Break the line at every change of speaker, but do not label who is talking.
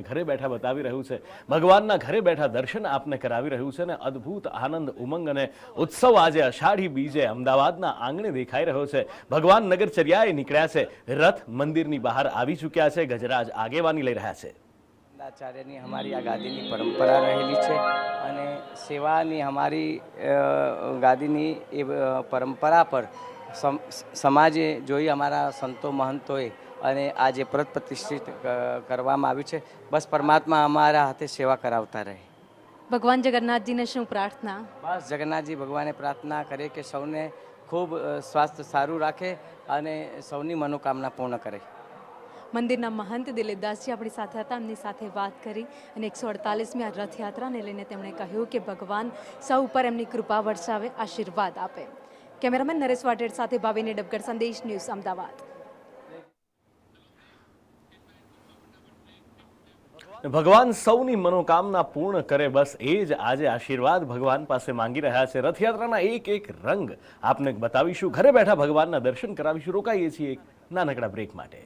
ઘરે બેઠા બતાવી રહ્યું છે, ભગવાનના ઘરે બેઠા દર્શન આપને કરાવી રહ્યું છે અને અદ્ભુત આનંદ, ઉમંગ અને ઉત્સવ આજે અષાઢી બીજે અમદાવાદના આંગણે દેખાઈ રહ્યો છે। ભગવાન નગરચર્યાએ નીકળ્યા છે, રથ મંદિરની બહાર આવી ચૂક્યા છે, ગજરાજ આગેવાની લઈ રહ્યા છે।
આચાર્યની અમારી આ ગાદીની પરંપરા રહેલી છે અને સેવાની અમારી ગાદીની એ પરંપરા પર સમાજે જોઈ, અમારા સંતો મહંતોએ અને આ જે પ્રત પ્રતિષ્ઠિત કરવામાં આવ્યું છે, બસ પરમાત્મા અમારા હાથે સેવા કરાવતા રહે।
ભગવાન જગન્નાથજીને શું પ્રાર્થના? બસ
જગન્નાથજી ભગવાને પ્રાર્થના કરે કે સૌને ખૂબ સ્વાસ્થ્ય સારું રાખે અને સૌની મનોકામના પૂર્ણ કરે।
મંદિરના મહંત દિલીપદાસજી આપણી સાથે હતા, એમની સાથે વાત કરી અને 148મી આ રથયાત્રાને લઈને તેમણે કહ્યું કે ભગવાન સૌ ઉપર એમની કૃપા વરસાવે, આશીર્વાદ આપે। કેમેરામેન નરેશ વાટેડ સાથે ભાવિની ડબગર, સંદેશ ન્યૂઝ, અમદાવાદ।
ભગવાન સૌની મનોકામના પૂર્ણ કરે, બસ એ જ આજે આશીર્વાદ ભગવાન પાસે માંગી રહ્યા છે। રથયાત્રાના એક એક રંગ આપને બતાવીશું, ઘરે બેઠા ભગવાનના દર્શન કરાવીશું। રોકાઈએ છીએ એક નાનકડા બ્રેક માટે।